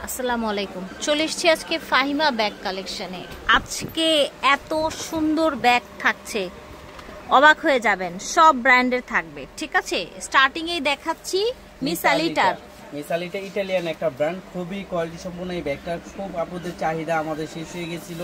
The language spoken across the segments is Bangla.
আসসালামু আলাইকুম। চলে এসেছি আজকে ফাহিমা ব্যাগ কালেকশনে। আজকে এত সুন্দর ব্যাগ থাকছে, অবাক হয়ে যাবেন। সব ব্র্যান্ডের থাকবে, ঠিক আছে। স্টার্টিং এই দেখাচ্ছি মিস আলিটার। মিস আলিটা ইটালিয়ান একটা ব্র্যান্ড, খুবই কোয়ালিটি সম্পন্ন। এই ব্যাগটা খুব আপুদের চাহিদা, আমাদের শেষ হয়ে গেছিল,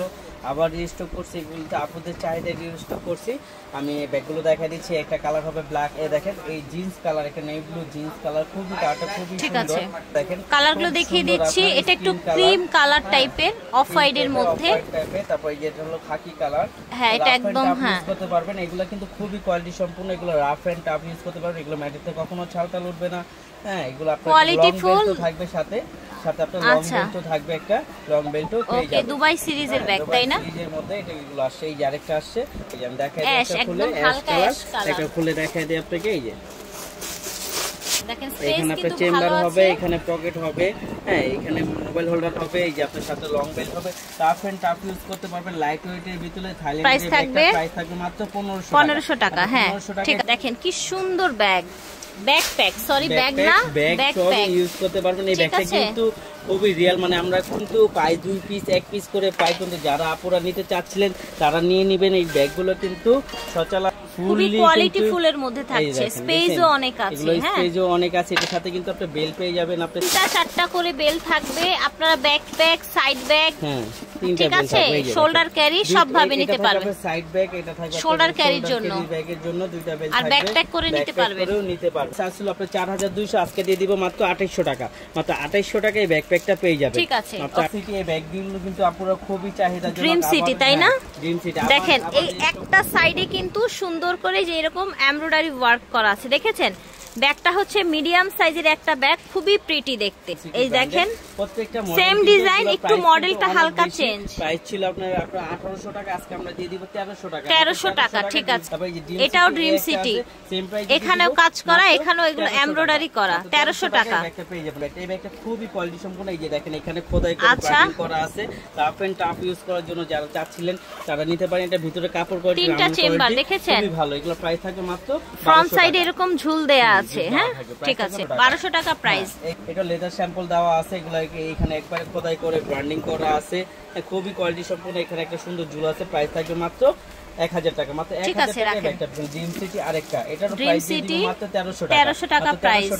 আবার রিস্টক করছি। এগুলোতে আপুদের চাহিদা রিস্টক করছি। আমি ব্যাগগুলো দেখা দিচ্ছি। একটা কালার হবে ব্ল্যাক, এ দেখেন এই জিন্স কালার, একটা নেভি ব্লু জিন্স কালার, খুবই কালারটা খুবই সুন্দর। দেখেন কালারগুলো দেখিয়ে দিচ্ছি। এটা একটু ক্রিম কালার টাইপের, অফ হোয়াইট এর মধ্যে। তারপর এই যে এটা হলো খাকি কালার। হ্যাঁ, এটা একদম ইউজ করতে পারবেন। এগুলো কিন্তু খুবই কোয়ালিটি সম্পূর্ণ। এগুলো রাফ এন্ড টাফ ইউজ করতে পারবেন। এগুলো ম্যাটিতে কখনো ছালটাল উঠবে না। হ্যাঁ, এগুলো আপনার কোয়ালিটি ফুল থাকবে, সাথে সাথে আপনার লং বেল্টও থাকবে, একটা লং বেল্টও পেয়ে যাবেন। ওকে, দুবাই সিরিজের ব্যাগ তাই না? সিরিজের মধ্যে এটা এগুলো আসছে। এই যে আরেকটা আসছে, এই যে আমি দেখাই দিই। এটা খুলে এটা খুলে দেখাই দিই আপনাকে। এই যে দেখেন, এখানে আপনার চেম্বার হবে, এখানে পকেট হবে, হ্যাঁ, এখানে মোবাইল হোল্ডার হবে। এই যে আপনার সাথে লং বেল্ট হবে। টাফ এন্ড টাফ ইউজ করতে পারবেন। লাইট ওয়েটের ভিতরে থাইল্যান্ডের ব্যাগটা প্রাইস থাকবে মাত্র 1500 টাকা। হ্যাঁ, ঠিক আছে। দেখেন কি সুন্দর ব্যাগ, ব্যাকপ্যাক, সরি ব্যাগ না, ব্যাকপ্যাক ইউজ করতে পারবেন। এই ব্যাগটা কিন্তু খুবই রিয়েল, মানে আমরা কিন্তু পাই 2 পিস 1 পিস করে পাই, কিন্তু যারা আপুরা নিতে চাচ্ছিলেন তারা নিয়ে নেবেন। এই ব্যাগগুলো কিন্তু সচরাচর খুবই কোয়ালিটি ফুলের মধ্যে থাকছে, স্পেসও অনেক আছে। হ্যাঁ, স্পেসও অনেক আছে। এর সাথে কিন্তু আপনি বেল পেয়ে যাবেন। আপনি 3-4টা করে বেল থাকবে। আপনারা ব্যাকপ্যাক, সাইড ব্যাগ, হ্যাঁ, ঠিক আছে, শোল্ডার ক্যারি সব ভাবে নিতে পারবেন। সাইড ব্যাগ এটা থাকবে শোল্ডার ক্যারির জন্য, ব্যাগের জন্য দুইটা বেল থাকবে, আর ব্যাকপ্যাক করে নিতে পারবেন। নিতে পারবেন। আসলে আপনি 4200, আজকে দিয়ে দিব মাত্র 2800 টাকা। মাত্র 2800 টাকায় ব্যাকপ্যাকটা পেয়ে যাবেন, ঠিক আছে। সিটি এই ব্যাগগুলো কিন্তু আপুরা খুবই চাহিদা। ড্রিম সিটি তাই না? ড্রিম সিটি দেখেন, এই একটা সাইডে কিন্তু সুন্দর করে যে এরকম এমব্রয়ডারি ওয়ার্ক করা আছে, দেখেছেন? ব্যাগটা হচ্ছে মিডিয়াম সাইজের একটা ব্যাগ, খুবই প্রিটি দেখতে। এই দেখেন, প্রত্যেকটা সেম ডিজাইন, একটু মডেলটা হালকা চেঞ্জ। প্রাইস ছিল আপনার 1800 টাকা, আজকে আমরা দিয়ে দিব 1300 টাকা। 1300 টাকা, ঠিক আছে। এটাও ড্রিম সিটি, এখানেও কাজ করা, এখানেও এগুলো এমব্রয়ডারি করা। 1300 টাকা ব্যাগটা পেয়ে যাবেন। এই ব্যাগটা খুবই কোয়ালিটি সম্পন্ন। এই যে দেখেন, এখানে খোদাই করে প্যাকিং করা আছে। টাফ এন্ড টাফ ইউজ করার জন্য যারা চাচ্ছিলেন তারা নিতে পারেন। এটা ভিতরে কাপড় কোয়ালিটি, 3টা চেম্বার, দেখেছেন? খুবই ভালো। এগুলো প্রাইস থাকবে মাত্র ফ্রন্ট সাইডে এরকম ঝুল দেয়া আছে। হ্যাঁ, ঠিক আছে, 1200 টাকা প্রাইস। এটা লেদার স্যাম্পল দেওয়া আছে। এগুলো এখানে একবারে খোদাই করে ব্র্যান্ডিং করা আছে, খুবই কোয়ালিটি সম্পন্ন। এখানে একটা সুন্দর ঝুল আছে। প্রাইস থাকবে মাত্র 1000 টাকা। মাত্র 1000 টাকা একটা ড্রিম সিটি। আরেকটা এটার প্রাইস দিয়ে মাত্র 1300 টাকা প্রাইস।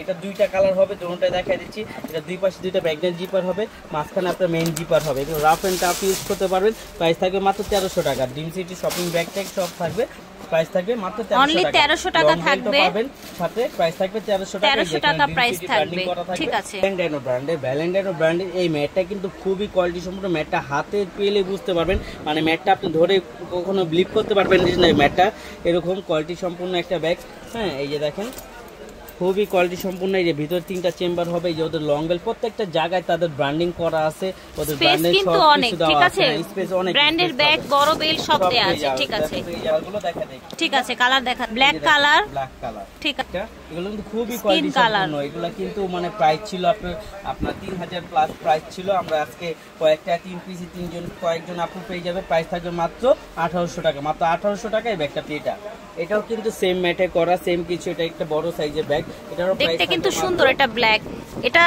এটা দুইটা কালার হবে, দুটোটাই দেখাই দিচ্ছি। এটা দুই পাশে দুইটা ব্যাগনেট জিপার হবে, মাঝখানে আপনার মেইন জিপার হবে। এগুলো রাফ এন্ড টাফ ইউজ করতে পারবেন। প্রাইস থাকবে মাত্র 1300 টাকা। Dream city shopping bag tag সব থাকবে। প্রাইস থাকবে মাত্র 1300 টাকা থাকবে। সাথে প্রাইস থাকবে 1300 টাকা প্রাইস থাকবে, ঠিক আছে। ভ্যালেন্টাইনো ব্র্যান্ডের এই ম্যাটটা কিন্তু খুবই কোয়ালিটি সম্পন্ন। ম্যাটটা হাতে পেলে বুঝতে পারবেন, মানে ম্যাটটা আপনি ধরে কখনো বিলিভ করতে পারবেন না ম্যাটটা এরকম কোয়ালিটি সম্পন্ন একটা ব্যাগ। হ্যাঁ, এই যে দেখেন, খুবই কোয়ালিটি সম্পূর্ণ। এই যে ভিতর 3টা চেম্বার হবে। এই যে ওদের লং বেল, প্রত্যেকটা জায়গায় তাদের ব্র্যান্ডিং করা আছে। ওদের ব্র্যান্ডের কিন্তু অনেক, ঠিক আছে, স্পেস অনেক, ব্র্যান্ডের ব্যাগ, বড় বেল সব দেয়া আছে, ঠিক আছে। এগুলো দেখা দেই, ঠিক আছে। কালার দেখা, ব্ল্যাক কালার, ঠিক আছে। এগুলো কিন্তু খুবই কোয়ালিটি সম্পন্ন। এগুলো কিন্তু মানে প্রাইস ছিল আপনার 3000 প্লাস প্রাইস ছিল। আমরা আজকে কয়েকটা 3 পিস কয়েকজন আপু পেয়ে যাবে। প্রাইস থাকবে মাত্র 1800 টাকা। মাত্র 1800 টাকা এই ব্যাগটা। এটাও কিন্তু সেম ম্যাটে করা, সেম কিছু। এটা একটা বড় সাইজের ব্যাগ, এটারও দেখতে কিন্তু সুন্দর। এটা ব্ল্যাক, এটা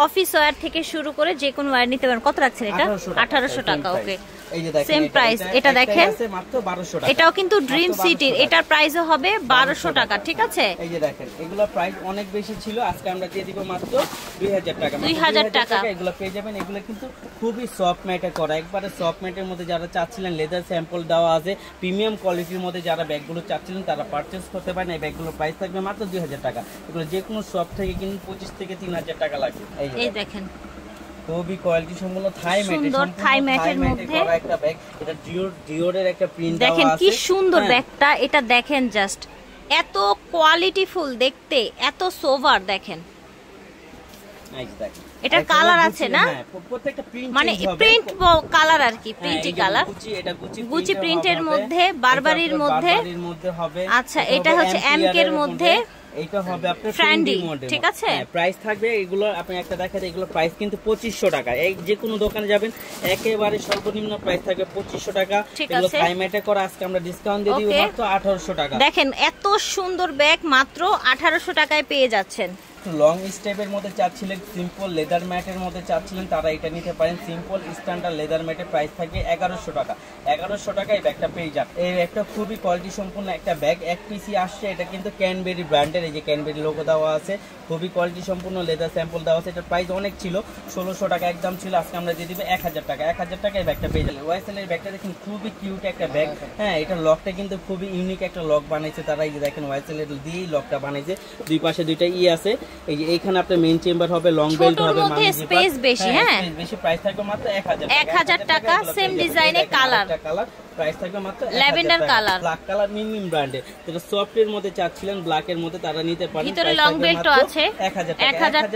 অফিস ওয়্যার থেকে শুরু করে যে কোনো ওয়্যার নিতে পারেন। কত রাখছেন এটা? 1800 টাকা। ওকে, এই যে দেখেন সেম প্রাইস। এটা দেখেন, মাত্র 1200 টাকা। এটাও কিন্তু ড্রিম সিটির, এটার প্রাইসও হবে 1200 টাকা, ঠিক আছে। এই যে দেখেন, এগুলো প্রাইস অনেক বেশি ছিল, আজকে আমরা দিয়ে দিব মাত্র 2000 টাকা। 2000 টাকা এগুলো পেয়ে যাবেন। এগুলো কিন্তু খুবই সফট ম্যাটে করা, একবারে সফট ম্যাটের মধ্যে যারা চাচ্ছিলেন, লেদার স্যাম্পল দেওয়া আছে, প্রিমিয়াম কোয়ালিটির মধ্যে যারা ব্যাগগুলো চাচ্ছিলেন তারা পারচেজ করতে পারেন। এই ব্যাগগুলোর প্রাইস থাকবে মাত্র 2000 টাকা। এগুলো যে কোনো শপ থেকে কিন্তু 25 থেকে 3000 টাকা লাগবে। এই দেখেন, খুবই কোয়ালিটি সম্পন্ন থাই ম্যাটের মধ্যে করা একটা ব্যাগ। এটা ডিওরের একটা প্রিন্ট দেওয়া আছে। দেখেন কি সুন্দর ব্যাগটা। এটা দেখেন, জাস্ট এত কোয়ালিটি ফুল দেখতে, এত সোভার। দেখেন, এটা কালার আছে না, প্রত্যেকটা প্রিন্ট মানে প্রিন্ট কালার আর কি, প্রিন্টি কালার। এটা গুচি প্রিন্টের মধ্যে, বারবারির মধ্যে হবে। আচ্ছা, এটা হচ্ছে এমকে এর মধ্যে, এটা হবে আপনার ফ্রেন্ডলি, ঠিক আছে। প্রাইস থাকবে এগুলো আপনি একটা দেখাতে, এগুলো প্রাইস কিন্তু 2500 টাকা। এই যে কোনো দোকানে যাবেন একেবারে সর্বনিম্ন প্রাইস থাকবে 2500 টাকা। এগুলো ক্লাইমেটে করা, আজকে আমরা ডিসকাউন্ট দিয়ে দিব মাত্র 1800 টাকা। দেখেন, এত সুন্দর ব্যাগ মাত্র 1800 টাকায় পেয়ে যাচ্ছেন। লং স্টেপের মধ্যে চাচ্ছিলেন, সিম্পল লেদার ম্যাটের মধ্যে চাচ্ছিলেন, তারা এটা নিতে পারেন। সিম্পল স্ট্যান্ডার্ড লেদার ম্যাটের প্রাইস থাকে 1100 টাকা। 1100 টাকা এই ব্যাগটা পেয়ে যান। এই ব্যাগটা খুবই কোয়ালিটি সম্পূর্ণ একটা ব্যাগ, এক পিসি আসছে। এটা কিন্তু ক্যানবেরি ব্র্যান্ডের, এই যে ক্যানবেরি লোগো দেওয়া আছে, খুবই কোয়ালিটি সম্পূর্ণ লেদার স্যাম্পল দেওয়া আছে। এটার প্রাইস অনেক ছিল, 1600 টাকা একদম ছিল, আজকে আমরা দিয়ে দিব 1000 টাকা। 1000 টাকা এই ব্যাগটা পেয়ে যাবেন। ওয়াইসেল এর ব্যাগটা দেখুন খুবই কিউট একটা ব্যাগ। হ্যাঁ, এটা লকটা কিন্তু খুবই ইউনিক একটা লক বানাইছে তারা। এই যে দেখেন ওয়াইসেল এর দিয়েই লকটা বানাইছে, দুই পাশে দুইটা আছে। এই যে এইখানে আপনার মেইন চেম্বার হবে, লং বেল্ট হবে, স্পেস বেশি। হ্যাঁ, স্পেস বেশি। প্রাইস থাকবে মাত্র 1000 টাকা। সেম ডিজাইনে কালার, প্রাইস থাকবে মাত্র lavender colour, black colour, minimum ব্র্যান্ডের। যেটা সফট এর মধ্যে চাচ্ছিলেন ব্ল্যাক এর মধ্যে, তারা নিতে পারেন। ভিতরে লং বেল্টও আছে, 1000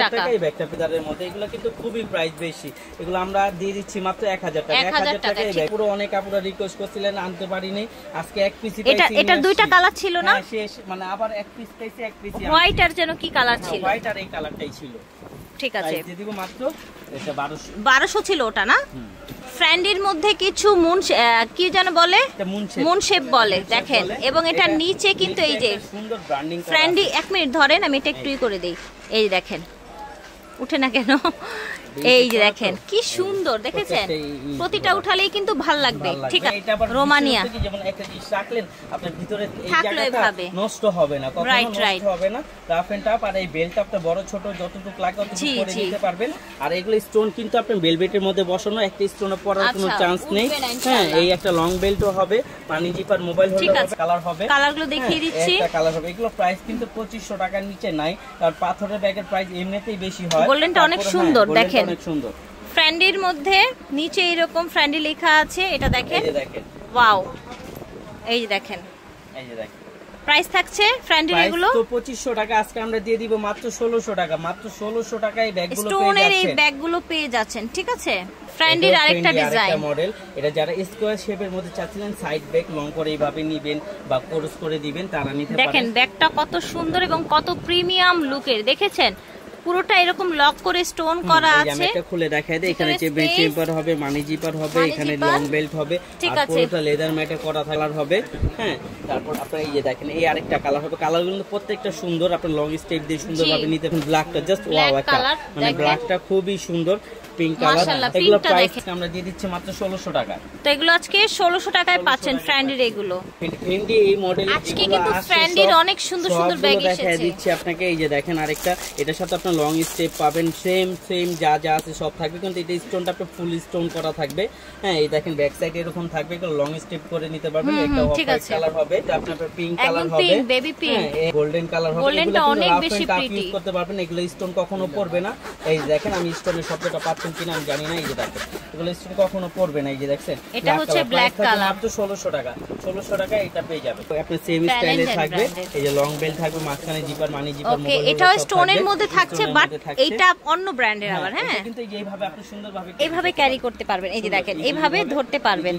টাকা এই ব্যাগটা পেদারের মধ্যে। এগুলো কিন্তু খুবই প্রাইস বেশি, এগুলো আমরা দিয়ে দিচ্ছি মাত্র 1000 টাকা। 1000 টাকা এই ব্যাগ। পুরো অনেক আপুরা রিকোয়েস্ট করছিলেন, আনতে পারিনি, আজকে এক পিসি পাইছি। এটা দুইটা কালার ছিল না, শেষ মানে আবার এক পিস পাইছি, এক পিস হোয়াইট আর যেন কি কালার ছিল, হোয়াইট আর এই কালারটাই ছিল। ঠিক আছে, দিয়ে দিব মাত্র এটা 1200 ছিল ওটা না। ফ্রেন্ডির মধ্যে কিছু মুন কি যেন বলে, মুন শেপ বলে, দেখেন। এবং এটার নিচে কিন্তু এই যে সুন্দর ব্র্যান্ডিং। ফ্রেন্ডি, এক মিনিট ধরেন, আমি এটা একটুই করে দেই। এই যে দেখেন, উঠে না কেন, এই যে দেখেন কি সুন্দর, দেখেছেন? প্রতিটা উঠালেই কিন্তু ভাল লাগবে। ঠিক আছে, রোমানিয়া যেমন একটা জিনিস রাখলেন আপনার ভিতরে, এই থাকলো জায়গাটা নষ্ট হবে না, কখনো নষ্ট হবে না। Rough and tough. আর এই বেল্ট আপনি বড় ছোট যতটুকু লাগে ততটুকু করে নিতে পারবেন। আর এগুলো স্টোন কিন্তু আপনি বেলভেটের মধ্যে বসানো, একটা স্টোনে পড়ার কোনো চান্স নেই। হ্যাঁ, এই একটা লং বেল্টও হবে, পানি জিপার, মোবাইল হোল্ডার হবে, কালার হবে। কালারগুলো দেখিয়ে দিচ্ছি, একটা কালার হবে। এগুলো প্রাইস কিন্তু 2500 টাকার নিচে নাই, কারণ পাথরের ব্যাগের প্রাইস এমনিতেই বেশি হয়। গোল্ডেনটা অনেক সুন্দর, দেখেন অনেক সুন্দর। ফ্রেন্ডির মধ্যে নিচে এরকম ফ্রেন্ডি লেখা আছে, এটা দেখেন। এই যে দেখেন, ওয়াও, এই যে দেখেন, এই যে দেখেন। প্রাইস থাকছে ফ্রেন্ডির এগুলো তো 2500 টাকা, আজকে আমরা দিয়ে দিব মাত্র 1600 টাকা। মাত্র 1600 টাকায় ব্যাগগুলো পেয়ে যাচ্ছেন। স্টোনের এই ব্যাগগুলো পেয়ে যাচ্ছেন, ঠিক আছে। ফ্রেন্ডির আরেকটা ডিজাইন মডেল, এটা যারা স্কয়ার শেপের মধ্যে চাচ্ছিলেন, সাইড ব্যাগ লং করে এইভাবে নিবেন বা কোর্স করে দিবেন, তারা নিতে পারেন। দেখেন ব্যাগটা কত সুন্দর এবং কত প্রিমিয়াম লুকের, দেখেছেন? পুরোটা এরকম লক করে স্টোন করা আছে। আমি এটা খুলে দেখাই দেই। এখানে চেম্বার হবে, মানি জিপার হবে, এখানে লং বেল্ট হবে, আর পুরোটা লেদার ম্যাটে করা কালার হবে। হ্যাঁ, তারপর আপনারা এই যে দেখেন, এই আরেকটা কালার হবে। কালারগুলো প্রত্যেকটা সুন্দর, আপনি লং স্টেপ দিয়ে সুন্দরভাবে নিতে পারেন। ব্ল্যাকটা জাস্ট ওয়াও, একটা মানে ব্ল্যাকটা খুবই সুন্দর, পিঙ্ক কালার। এগুলো প্রাইস আমরা দিয়ে দিচ্ছি মাত্র 1600 টাকা। তো এগুলো আজকে 1600 টাকায় পাচ্ছেন ফ্রেন্ডির এগুলো। ফ্রেন্ডি এই মডেল আজকে কিন্তু ফ্রেন্ডির অনেক সুন্দর সুন্দর ব্যাগ এসেছে, দেখাই দিচ্ছি আপনাকে। এই যে দেখেন আরেকটা, এটার সাথে আপনি লং স্টেপ পাবেন, সেম যা যা আছে সব থাকবে, কিন্তু এটা স্টোনটা আপনি ফুল স্টোন করা থাকবে। হ্যাঁ, এই দেখেন ব্যাক সাইডে এরকম থাকবে, লং স্টেপ করে নিতে পারবেন। একটা হোয়াইট কালার হবে, এটা আপনার পিঙ্ক কালার হবে, বেবি পিঙ্ক, গোল্ডেন কালার হবে। গোল্ডেনটা অনেক বেশি প্রিটি, ইউজ করতে পারবেন। এগুলো স্টোন কখনো পড়বে না। এই দেখেন, আমি স্টোনের শব্দটা পাচ্ছেন কিনা আমি জানি না। এই যে দেখেন, এগুলো স্টোন কখনো পড়বে না। এই যে দেখছেন, এটা হচ্ছে ব্ল্যাক কালার, মাত্র 1600 টাকা। 1600 টাকা এটা পেয়ে যাবে। আপনি সেম স্টাইলে থাকবে, এই যে লং বেল্ট থাকবে, মাঝখানে জিপার, মানি জিপার, মোবাইল। ওকে, এটাও স্টোনের মধ্যে থাকছে, বাট এটা অন্য ব্র্যান্ডের আবার। হ্যাঁ, কিন্তু এইভাবে আপনি সুন্দরভাবে এইভাবে ক্যারি করতে পারবেন। এই যে দেখেন, এইভাবে ধরতে পারবেন।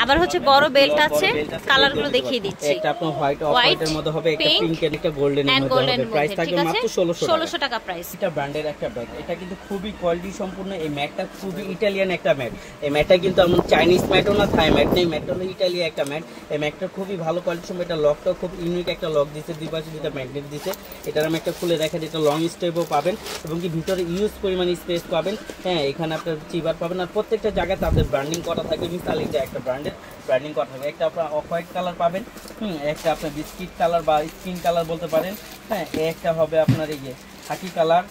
আবার হচ্ছে বড় বেল্ট আছে, কালারগুলো দেখিয়ে দিচ্ছি। একটা আপনার হোয়াইট অফ হোয়াইটের মধ্যে হবে, একটা পিঙ্ক এর, একটা গোল্ডেন এর মধ্যে হবে। প্রাইস থাকবে মাত্র 1600 টাকা প্রাইস। এটা ব্র্যান্ডের একটা ব্যাগ, এটা কিন্তু খুবই কোয়ালিটি সম্পূর্ণ। এই ম্যাটটা খুবই ইটালিয়ান একটা ম্যাট। এই ম্যাটটা কিন্তু আমার চাইনিজ ম্যাটও না, থাই ম্যাট নেই, ম্যাটটা হলো ইটালিয়ান একটা ম্যাট। এই ম্যাটটা খুবই ভালো কোয়ালিটি সম্পূর্ণ। এটা লকটাও খুব ইউনিক একটা লক দিয়েছে, দুই পাশে দুটো ম্যাগনেট দিয়েছে। এটার আমি একটা খুলে দেখা, এটা লং স্টেপও পাবেন এবং কি ভিতরে ইউজ পরিমাণ স্পেস পাবেন। হ্যাঁ, এখানে আপনার চিবার পাবেন, আর প্রত্যেকটা জায়গায় তাদের ব্র্যান্ডিং করা থাকবে। মিসাল এটা একটা ব্র্যান্ডের ব্র্যান্ডিং করা থাকবে। একটা আপনার অফ হোয়াইট কালার পাবেন, একটা আপনার বিস্কিট কালার বা স্কিন কালার বলতে পারেন। হ্যাঁ, একটা হবে আপনার এই যে খাকি colour.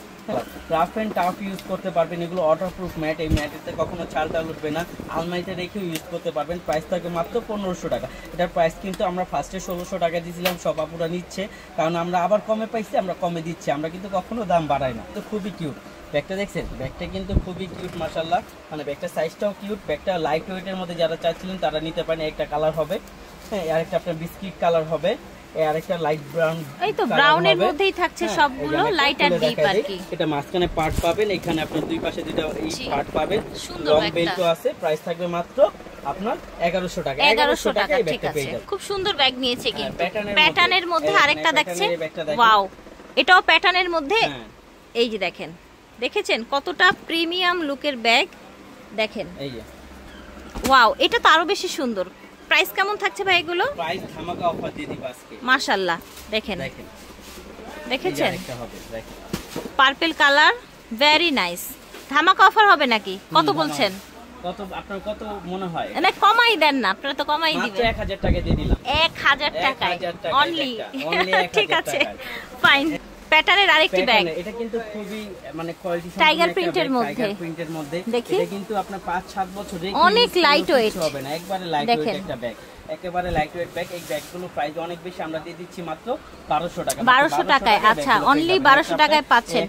Rough and tough use করতে পারবেন। এগুলো ওয়াটারপ্রুফ ম্যাট, এই ম্যাটেতে কখনো ছালটা উঠবে না, আলমারিতে রেখেও ইউজ করতে পারবেন। প্রাইস থাকে মাত্র 1500 টাকা। এটার প্রাইস কিন্তু আমরা ফার্স্টে 1600 টাকা দিয়েছিলাম, সব আপুরা নিচ্ছে, কারণ আমরা আবার কমে পাইছি, আমরা কমে দিচ্ছি, আমরা কিন্তু কখনো দাম বাড়াই না। তো খুবই কিউট ব্যাগটা, দেখছেন ব্যাগটা কিন্তু খুবই কিউট মাশাআল্লাহ, মানে ব্যাগটা সাইজটাও কিউট। ব্যাগটা লাইট ওয়েটের মধ্যে যারা চাচ্ছিলেন তারা নিতে পারেন। একটা কালার হবে, হ্যাঁ, আরেকটা আপনার বিস্কিট কালার হবে, আরেকটা লাইট ব্রাউন। এই তো ব্রাউনের মধ্যেই থাকছে সবগুলো, লাইট আর ডিপ আর কি। এটা মাঝখানে পার্ট পাবেন, এখানে আপনার দুই পাশে দুটো এই পার্ট পাবেন, লং বেল্টও আছে। প্রাইস থাকবে মাত্র আপনার 1100 টাকা। 1100 টাকায় ব্যাগটা পেয়ে যাবেন। খুব সুন্দর ব্যাগ নিয়েছে কিন্তু প্যাটার্নের মধ্যে। আরেকটা দেখছেন, ওয়াও, এটাও প্যাটার্নের মধ্যে। এই যে দেখেন, দেখেছেন কতটা প্রিমিয়াম লুকের ব্যাগ, দেখেন। এই যে ওয়াও, এটা তো আরো বেশি সুন্দর। প্রাইস কেমন থাকছে ভাই এগুলো? প্রাইস ধামাকা অফার দিয়ে দিব আজকে। মাশাআল্লাহ, দেখেন, দেখেছেন? একটা হবে, দেখেন পার্পল কালার, ভেরি নাইস। ধামাকা অফার হবে নাকি? কত বলছেন? কত আপনার কত মনে হয়? না কমাই দেন না, আপনারা তো কমাই দিবেন। মাত্র 1000 টাকা দিয়ে দিলাম। 1000 টাকায় অনলি। 1000 ঠিক আছে, ফাইন। প্যাটার্নের আরেকটি ব্যাগ, এটা কিন্তু খুবই মানে কোয়ালিটি টাইগার প্রিন্টের মধ্যে, টাইগার প্রিন্টের মধ্যে। এটা কিন্তু আপনার 5-7 বছর রেখে অনেক লাইট ওয়েট হবে না, একবারে লাইট ওয়েট একটা ব্যাগ, একেবারে লাইট ওয়েট ব্যাগ। এই ব্যাগগুলো প্রাইস অনেক বেশি, আমরা দিয়ে দিচ্ছি মাত্র 1200 টাকা। 1200 টাকায়। আচ্ছা, অনলি 1200 টাকায় পাচ্ছেন।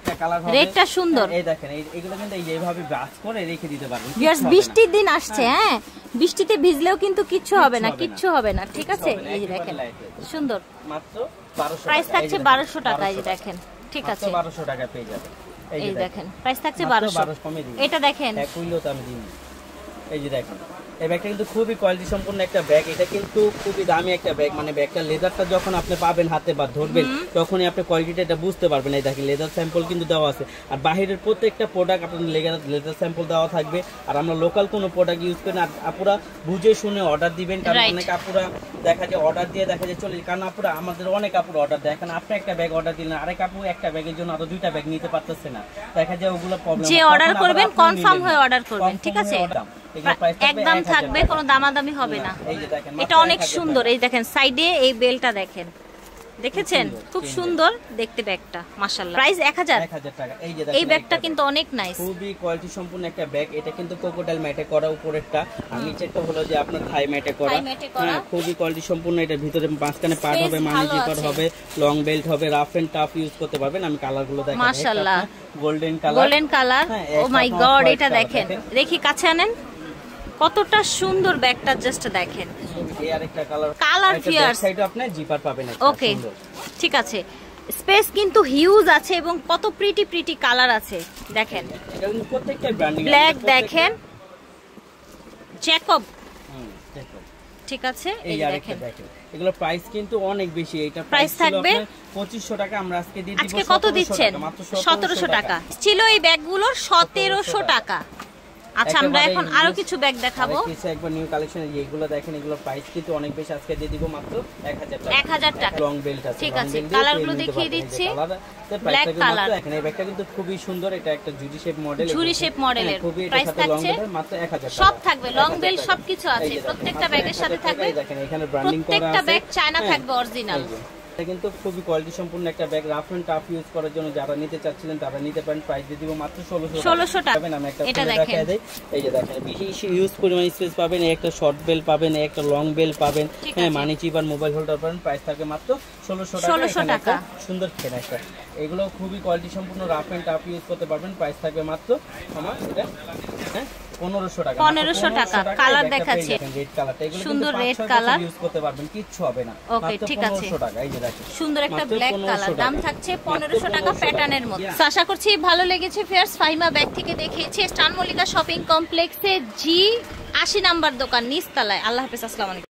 রেটটা সুন্দর। এই দেখেন, এগুলো কিন্তু এই যেভাবে ব্রাশ করে রেখে দিতে পারবেন। ভিউয়ার্স, বৃষ্টির দিন আসছে, হ্যাঁ বৃষ্টিতে ভিজলেও কিন্তু কিচ্ছু হবে না, কিচ্ছু হবে না। ঠিক আছে, এই যে দেখেন সুন্দর, মাত্র 1200 প্রাইস থাকছে 1200 টাকা। এই যে দেখেন, ঠিক আছে 1200 টাকা পেয়ে যাবেন। এই দেখেন প্রাইস থাকছে 1200। এটা দেখেন, এক উইলো তো আমি দিই। এই যে দেখেন, এই ব্যাগটা কিন্তু খুবই কোয়ালিটি সম্পূর্ণ একটা ব্যাগ। এটা কিন্তু খুবই দামি একটা ব্যাগ, মানে ব্যাগটা লেদারটা যখন আপনি পাবেন হাতে বা ধরবেন তখনই আপনি কোয়ালিটিটা এটা বুঝতে পারবেন। এই দেখেন লেদার স্যাম্পল কিন্তু দেওয়া আছে, আর বাহিরের প্রত্যেকটা প্রোডাক্ট আপনার লেদার স্যাম্পল দেওয়া থাকবে। আর আমরা লোকাল কোনো প্রোডাক্ট ইউজ করি না, আপুরা বুঝে শুনে অর্ডার দিবেন। কারণ অনেক আপুরা দেখা যায় অর্ডার দিয়ে দেখা যায় চলে, কারণ আপুরা আমাদের অনেক আপুরা অর্ডার দেয়। কারণ আপনি একটা ব্যাগ অর্ডার দিলেন, আরেক আপু একটা ব্যাগের জন্য আরো 2টা ব্যাগ নিতে পারতেছে না, দেখা যায় ওগুলো প্রবলেম। যে অর্ডার করবেন কনফার্ম হয়ে অর্ডার করবেন, ঠিক আছে? একদম থাকবে, কোনো দামাদামি হবে না। এটা অনেক সুন্দর। এই দেখেন সাইডে এই বেলটা দেখেন, দেখেছেন? খুব সুন্দর দেখতে ব্যাগটা, মাশাআল্লাহ। প্রাইস 1000 টাকা। এই ব্যাগটা কিন্তু অনেক নাইস, খুবই কোয়ালিটি সম্পূর্ণ একটা ব্যাগ। এটা কিন্তু ক্রোকোডাইল ম্যাটে করা, উপরেরটা আর নিচেরটা হলো যে আপনার থাই ম্যাটে করা। হ্যাঁ, খুবই কোয়ালিটি সম্পূন্ন। এটার ভিতরে মাঝখানে পার্ট হবে, মানি জিপার হবে, লং বেল্ট হবে, রাফ এন্ড টাফ ইউজ করতে পারবেন। আমি কালারগুলো দেখাই, মাশাআল্লাহ। গোল্ডেন কালার, গোল্ডেন কালার, ও মাই গড। এটা দেখেন, দেখি কাছে আনেন, কতটা সুন্দর ব্যাগটা, জাস্ট দেখেন। এই আরেকটা কালার, কালার ভিউয়ার্স, সাইডে আপনি জিপার পাবেন। ওকে, ঠিক আছে। স্পেস কিন্তু হিউজ আছে এবং কত প্রিটি প্রিটি কালার আছে দেখেন। এটা কিন্তু প্রত্যেকটা ব্র্যান্ডিং। ব্ল্যাক দেখেন, জ্যাকব, ঠিক আছে। এই দেখেন, এগুলো প্রাইস কিন্তু অনেক বেশি। এটা প্রাইস থাকবে 2500 টাকা, আমরা আজকে দিয়ে দিব। আজকে কত দিচ্ছেন? 1700 টাকা ছিল এই ব্যাগগুলোর, 1700 টাকা। আচ্ছা, আমরা এখন আরো কিছু ব্যাগ দেখাবো। কিছু একবার নিউ কালেকশন, এইগুলো দেখেন, এগুলো প্রাইস কিন্তু অনেক বেশি, আজকে দিয়ে দিব মাত্র 1000 টাকা। 1000 টাকা। লং বেল্ট আছে, ঠিক আছে, কালারগুলো দেখিয়ে দিচ্ছি। ব্ল্যাক কালার, দেখেন এই ব্যাগটা কিন্তু খুবই সুন্দর। এটা একটা ঝুরি শেপ মডেল, ঝুরি শেপ মডেলের। প্রাইস থাকছে মাত্র 1000 টাকা। সব থাকবে, লং বেল্ট সবকিছু আছে, প্রত্যেকটা ব্যাগের সাথে থাকবে। দেখেন এখানে ব্র্যান্ডিং করা আছে, প্রত্যেকটা ব্যাগ চায়না থাকবে অরিজিনাল। এটা কিন্তু খুবই কোয়ালিটি সম্পূর্ণ একটা bag, rough and tough use করার জন্য যারা নিতে চাচ্ছিলেন তারা নিতে পারেন। প্রাইস দিয়ে দিব মাত্র 1600 টাকা। আমি একটা এটা দেখাই দেই। এই যে দেখেন, বেশি ইউজ পরিমাণ স্পেস পাবেন, একটা শর্ট বেল পাবেন, একটা লং বেল পাবেন, হ্যাঁ মানি চিপার মোবাইল হোল্ডার পাবেন। প্রাইস থাকে মাত্র 1600 টাকা। সুন্দর খেন একটা, এগুলো খুবই কোয়ালিটি সম্পূর্ণ, রাফ এন্ড টাফ ইউজ করতে পারবেন। প্রাইস থাকবে মাত্র আমার এটা, হ্যাঁ 1500 টাকা। 1500 টাকা। কালার দেখাচ্ছি, রেড কালারটা, এগুলো সুন্দর রেড কালার ইউজ করতে পারবেন, কিচ্ছু হবে না। ওকে, ঠিক আছে। 1500 টাকা। এই যে দেখেন, সুন্দর একটা ব্ল্যাক কালার, দাম থাকছে 1500 টাকা প্যাটার্নের মধ্যে। আশা করছি ভালো লেগেছে। ফিয়ার্স ফাহিমা ব্যাগ থেকে দেখিয়েছি, স্টান মল্লিকা শপিং কমপ্লেক্সে G80 নাম্বার দোকান, নিচতলায়। আল্লাহ হাফেজ, আসসালামু আলাইকুম।